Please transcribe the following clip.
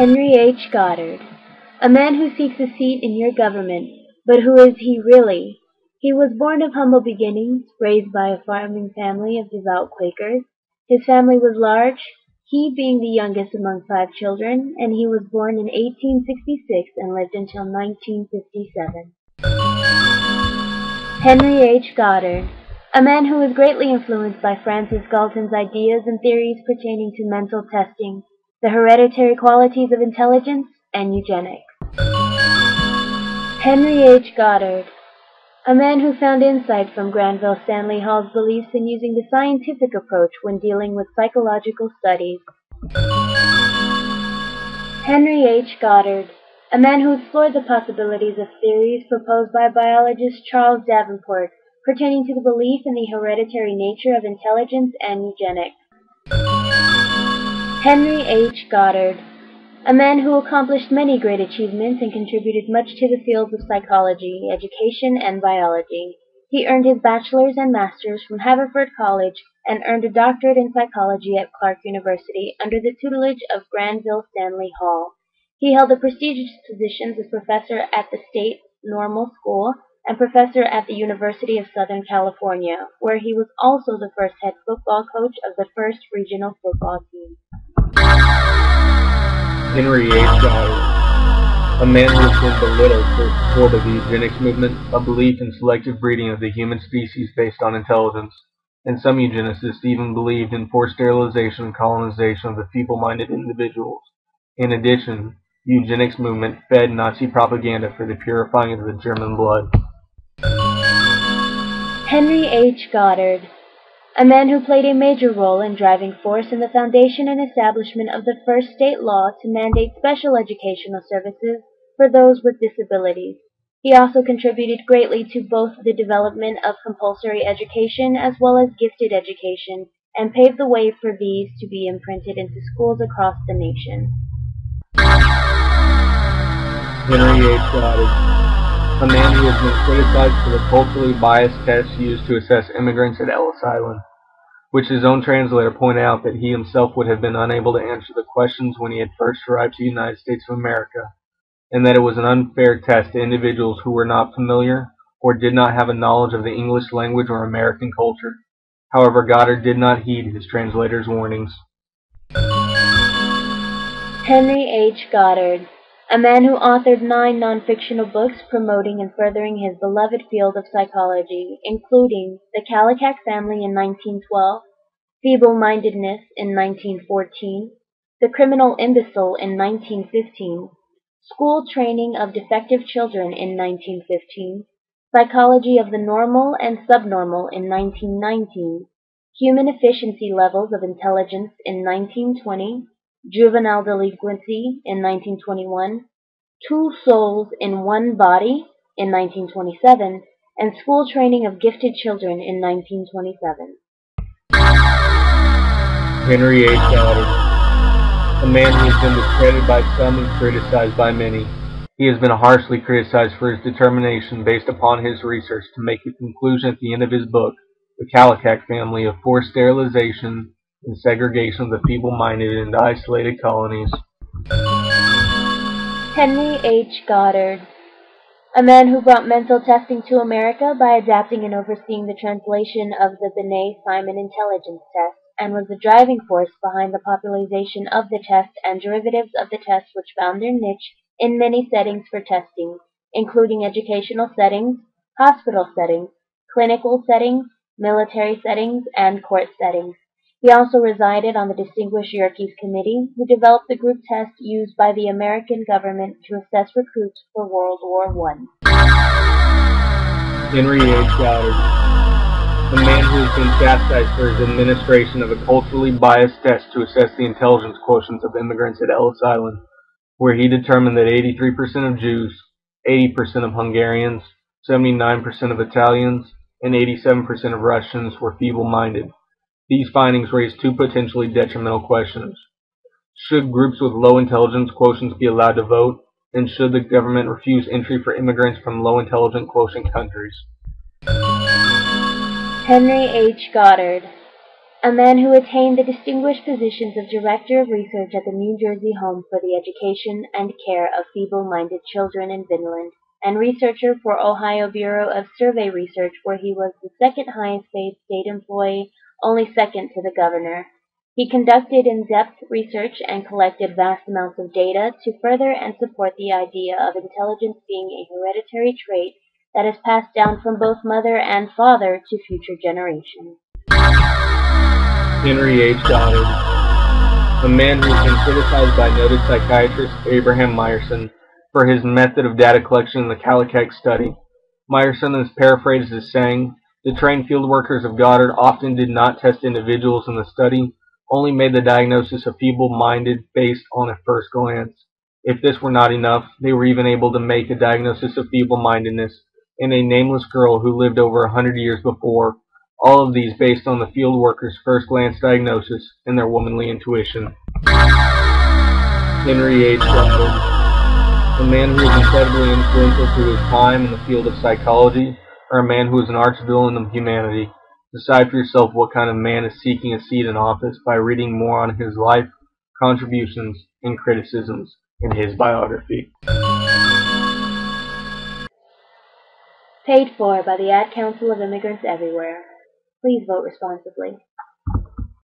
Henry H. Goddard, a man who seeks a seat in your government, but who is he really? He was born of humble beginnings, raised by a farming family of devout Quakers. His family was large, he being the youngest among 5 children, and he was born in 1866 and lived until 1957. Henry H. Goddard, a man who was greatly influenced by Francis Galton's ideas and theories pertaining to mental testing, the hereditary qualities of intelligence, and eugenics. Henry H. Goddard, a man who found insight from Granville Stanley Hall's beliefs in using the scientific approach when dealing with psychological studies. Henry H. Goddard, a man who explored the possibilities of theories proposed by biologist Charles Davenport pertaining to the belief in the hereditary nature of intelligence and eugenics. Henry H. Goddard, a man who accomplished many great achievements and contributed much to the fields of psychology, education, and biology. He earned his bachelor's and master's from Haverford College and earned a doctorate in psychology at Clark University under the tutelage of Granville Stanley Hall. He held the prestigious positions of professor at the State Normal School and professor at the University of Southern California, where he was also the first head football coach of the first regional football team. Henry H. Goddard, a man who has been belittled for his support of the eugenics movement, a belief in selective breeding of the human species based on intelligence, and some eugenicists even believed in forced sterilization and colonization of the feeble-minded individuals. In addition, the eugenics movement fed Nazi propaganda for the purifying of the German blood. Henry H. Goddard, a man who played a major role in driving force in the foundation and establishment of the first state law to mandate special educational services for those with disabilities. He also contributed greatly to both the development of compulsory education as well as gifted education, and paved the way for these to be imprinted into schools across the nation. Henry H. Goddard, a man who has been criticized for the culturally biased tests used to assess immigrants at Ellis Island, which his own translator pointed out that he himself would have been unable to answer the questions when he had first arrived to the United States of America, and that it was an unfair test to individuals who were not familiar or did not have a knowledge of the English language or American culture. However, Goddard did not heed his translator's warnings. Henry H. Goddard, a man who authored 9 non-fictional books promoting and furthering his beloved field of psychology, including The Kallikak Family in 1912, Feeble-Mindedness in 1914, The Criminal Imbecile in 1915, School Training of Defective Children in 1915, Psychology of the Normal and Subnormal in 1919, Human Efficiency Levels of Intelligence in 1920, Juvenile Delinquency in 1921, Two Souls in One Body in 1927, and School Training of Gifted Children in 1927. Henry H. Goddard, a man who has been discredited by some and criticized by many. He has been harshly criticized for his determination based upon his research to make a conclusion at the end of his book, The Kallikak Family, of forced sterilization and segregation of the feeble-minded into isolated colonies. Henry H. Goddard, a man who brought mental testing to America by adapting and overseeing the translation of the Binet-Simon intelligence test, and was the driving force behind the popularization of the test and derivatives of the test, which found their niche in many settings for testing, including educational settings, hospital settings, clinical settings, military settings, and court settings. He also resided on the Distinguished Yerkes Committee, who developed the group test used by the American government to assess recruits for World War I. Henry H. Goddard, a man who has been chastised for his administration of a culturally biased test to assess the intelligence quotients of immigrants at Ellis Island, where he determined that 83% of Jews, 80% of Hungarians, 79% of Italians, and 87% of Russians were feeble-minded. These findings raise 2 potentially detrimental questions. Should groups with low intelligence quotients be allowed to vote? And should the government refuse entry for immigrants from low intelligence quotient countries? Henry H. Goddard, a man who attained the distinguished positions of Director of Research at the New Jersey Home for the Education and Care of Feeble-Minded Children in Vinland, and researcher for Ohio Bureau of Survey Research, where he was the second highest paid state employee, only second to the governor. He conducted in-depth research and collected vast amounts of data to further and support the idea of intelligence being a hereditary trait that is passed down from both mother and father to future generations. Henry H. Goddard, a man who has been criticized by noted psychiatrist Abraham Myerson for his method of data collection in the Kallikak study. Myerson is paraphrased as saying, "The trained field workers of Goddard often did not test individuals in the study, only made the diagnosis of feeble-minded based on a first glance. If this were not enough, they were even able to make a diagnosis of feeble-mindedness in a nameless girl who lived over 100 years before, all of these based on the field workers' first glance diagnosis and their womanly intuition." Henry H. Goddard, a man who was incredibly influential to his time in the field of psychology, or a man who was an arch villain of humanity. Decide for yourself what kind of man is seeking a seat in office by reading more on his life, contributions, and criticisms in his biography. Paid for by the Ad Council of Immigrants Everywhere. Please vote responsibly.